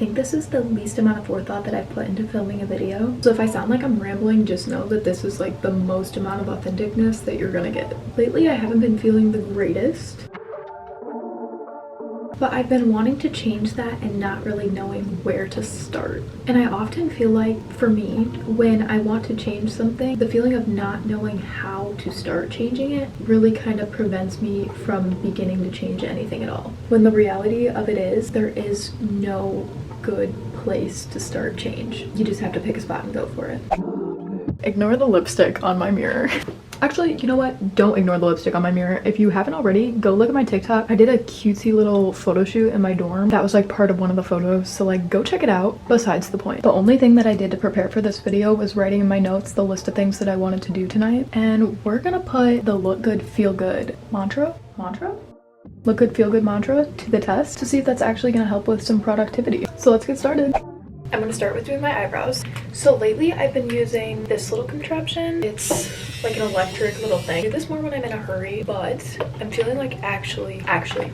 think this is the least amount of forethought that I've put into filming a video. So if I sound like I'm rambling, just know that this is like the most amount of authenticness that you're gonna get. Lately, I haven't been feeling the greatest, but I've been wanting to change that and not really knowing where to start. And I often feel like, for me, when I want to change something, the feeling of not knowing how to start changing it really kind of prevents me from beginning to change anything at all. When the reality of it is, there is no good place to start change. You just have to pick a spot and go for it. Ignore the lipstick on my mirror. Actually, you know what? Don't ignore the lipstick on my mirror. If you haven't already, go look at my TikTok. I did a cutesy little photo shoot in my dorm. That was like part of one of the photos, so like go check it out. Besides the point. The only thing that I did to prepare for this video was writing in my notes the list of things that I wanted to do tonight. And we're gonna put the look good, feel good mantra? Look good, feel good mantra to the test to see if that's actually gonna help with some productivity. So let's get started. I'm gonna start with doing my eyebrows. So lately I've been using this little contraption. It's like an electric little thing. I do this more when I'm in a hurry, but I'm feeling like actually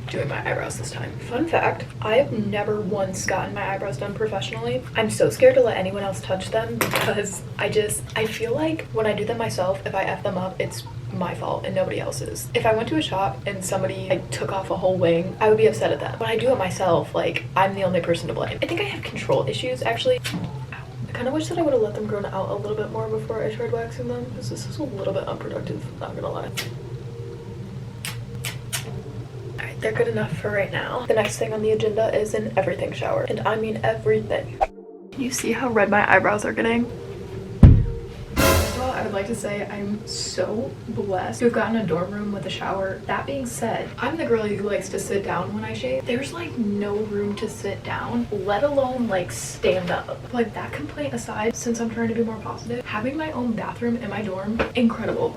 doing my eyebrows this time. Fun fact, I have never once gotten my eyebrows done professionally. I'm so scared to let anyone else touch them because I feel like when I do them myself, if I F them up, it's my fault and nobody else's. If I went to a shop and somebody like took off a whole wing, I would be upset at them. When I do it myself, like I'm the only person to blame. I think I have control issues actually. I kind of wish that I would have let them grow out a little bit more before I tried waxing them, because this is a little bit unproductive, not gonna lie. Alright, they're good enough for right now. The next thing on the agenda is an everything shower, and I mean everything. Can you see how red my eyebrows are getting? I would like to say I'm so blessed to have gotten a dorm room with a shower. That being said, I'm the girl who likes to sit down when I shave. There's like no room to sit down, let alone like stand up. Like that complaint aside, since I'm trying to be more positive, having my own bathroom in my dorm, incredible.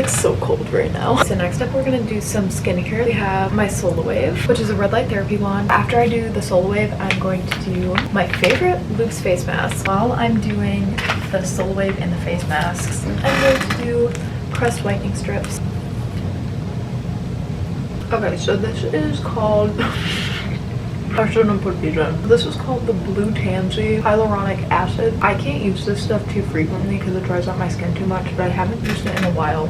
So cold right now. So next up we're gonna do some skincare. We have my Solar Wave, which is a red light therapy wand. After I do the Solar Wave, I'm going to do my favorite Luke's face mask. While I'm doing the Solar Wave and the face masks, I'm going to do pressed whitening strips. Okay, so this is called I shouldn't put these in. This is called the Blue Tansy Hyaluronic Acid. I can't use this stuff too frequently because it dries out my skin too much, but I haven't used it in a while.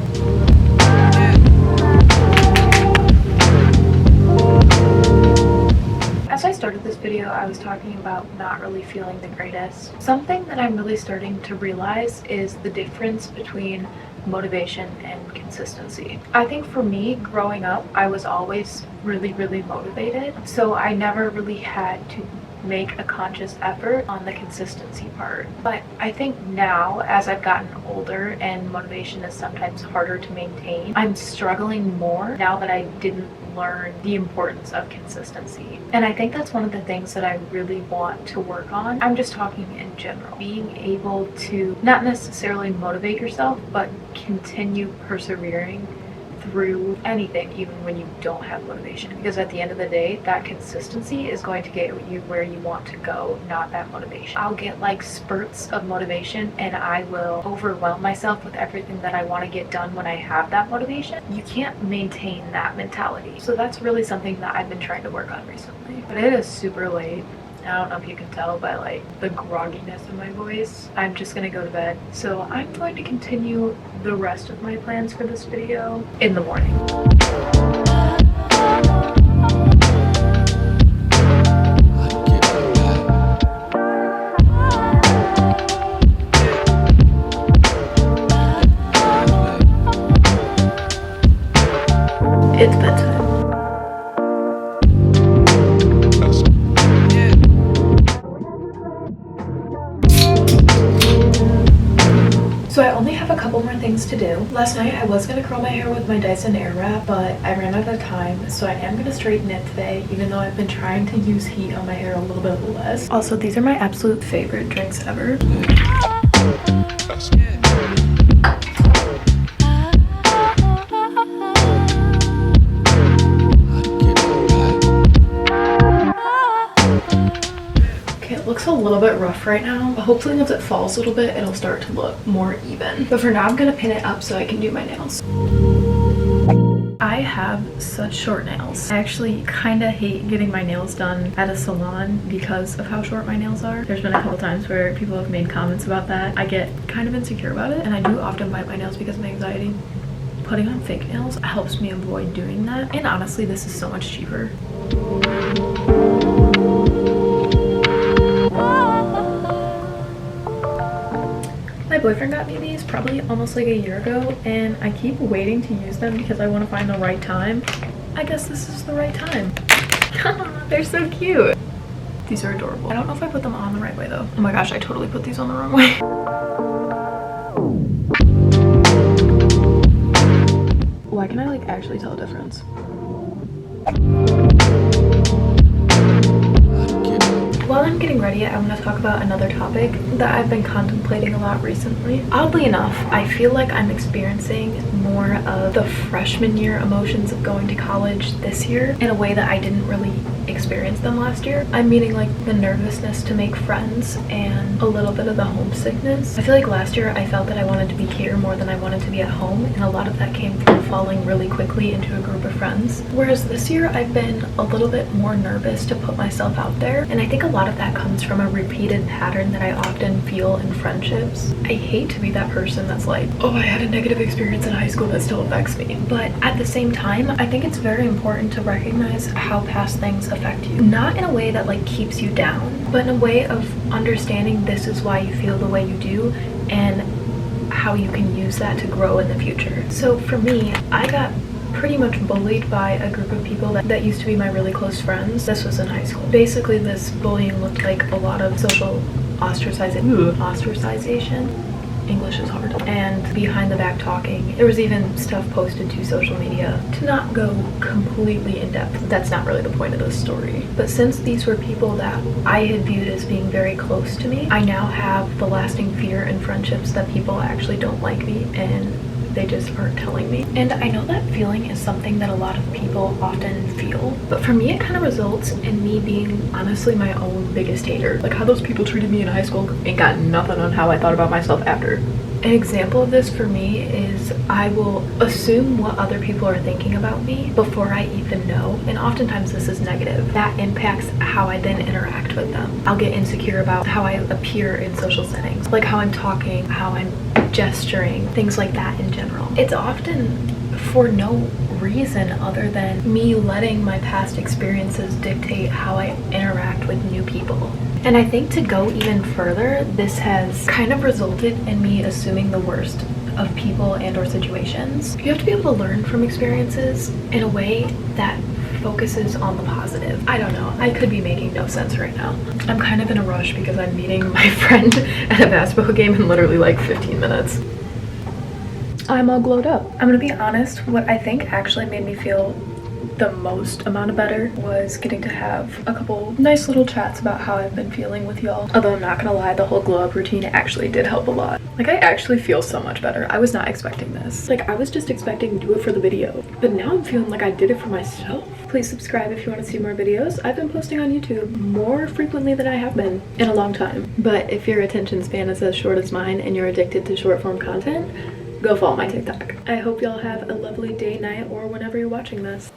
As I started this video, I was talking about not really feeling the greatest. Something that I'm really starting to realize is the difference between motivation and consistency. I think for me, growing up, I was always really motivated, so I never really had to make a conscious effort on the consistency part. But I think now, as I've gotten older and motivation is sometimes harder to maintain, I'm struggling more now that I didn't learn the importance of consistency. And I think that's one of the things that I really want to work on. I'm just talking in general. Being able to not necessarily motivate yourself, but continue persevering through anything, even when you don't have motivation, because at the end of the day, that consistency is going to get you where you want to go, not that motivation. I'll get like spurts of motivation and I will overwhelm myself with everything that I want to get done when I have that motivation. You can't maintain that mentality, so that's really something that I've been trying to work on recently. But it is super late. I don't know if you can tell by like the grogginess of my voice. I'm just gonna go to bed. So I'm going to continue the rest of my plans for this video in the morning. It's bedtime. So I only have a couple more things to do. Last night I was gonna curl my hair with my Dyson Airwrap, but I ran out of time, so I am gonna straighten it today, even though I've been trying to use heat on my hair a little bit less. Also, these are my absolute favorite drinks ever. Looks a little bit rough right now, but hopefully once it falls a little bit it'll start to look more even. But for now I'm gonna pin it up so I can do my nails. I have such short nails. I actually kind of hate getting my nails done at a salon because of how short my nails are. There's been a couple times where people have made comments about that. I get kind of insecure about it, and I do often bite my nails because of anxiety. Putting on fake nails helps me avoid doing that, and honestly this is so much cheaper. My boyfriend got me these probably almost like a year ago, and I keep waiting to use them because I want to find the right time. I guess this is the right time. They're so cute. These are adorable. I don't know if I put them on the right way though. Oh my gosh, I totally put these on the wrong way. Why can I like actually tell a difference? While I'm getting ready, I want to talk about another topic that I've been contemplating a lot recently. Oddly enough, I feel like I'm experiencing more of the freshman year emotions of going to college this year in a way that I didn't really experience them last year. I'm meaning like the nervousness to make friends and a little bit of the homesickness. I feel like last year I felt that I wanted to be here more than I wanted to be at home, and a lot of that came from falling really quickly into a group of friends. Whereas this year I've been a little bit more nervous to put myself out there, and I think a lot of that comes from a repeated pattern that I often feel in friendships. I hate to be that person that's like, oh, I had a negative experience in high school that still affects me. But at the same time, I think it's very important to recognize how past things affect you. Not in a way that like keeps you down, but in a way of understanding this is why you feel the way you do and how you can use that to grow in the future. So for me, I got pretty much bullied by a group of people that used to be my really close friends. This was in high school. Basically, this bullying looked like a lot of social ostracization. English is hard. And behind the back talking. There was even stuff posted to social media. To not go completely in depth, that's not really the point of this story. But since these were people that I had viewed as being very close to me, I now have the lasting fear in friendships that people actually don't like me and they just aren't telling me. And I know that feeling is something that a lot of people often feel, but for me it kind of results in me being honestly my own biggest hater. Like how those people treated me in high school ain't got nothing on how I thought about myself after. An example of this for me is I will assume what other people are thinking about me before I even know, and oftentimes this is negative. That impacts how I then interact with them. I'll get insecure about how I appear in social settings, like how I'm talking, how I'm gesturing, things like that in general. It's often for no reason other than me letting my past experiences dictate how I interact with new people. And I think to go even further, this has kind of resulted in me assuming the worst of people and or situations. You have to be able to learn from experiences in a way that focuses on the positive. I don't know, I could be making no sense right now. I'm kind of in a rush because I'm meeting my friend at a basketball game in literally like 15 minutes. I'm all glowed up. I'm gonna be honest, what I think actually made me feel the most amount of better was getting to have a couple nice little chats about how I've been feeling with y'all. Although I'm not gonna lie, the whole glow up routine actually did help a lot. Like I actually feel so much better. I was not expecting this. Like I was just expecting to do it for the video, but now I'm feeling like I did it for myself. Please subscribe if you want to see more videos. I've been posting on YouTube more frequently than I have been in a long time. But if your attention span is as short as mine and you're addicted to short form content, go follow my TikTok. I hope y'all have a lovely day, night, or whenever you're watching this.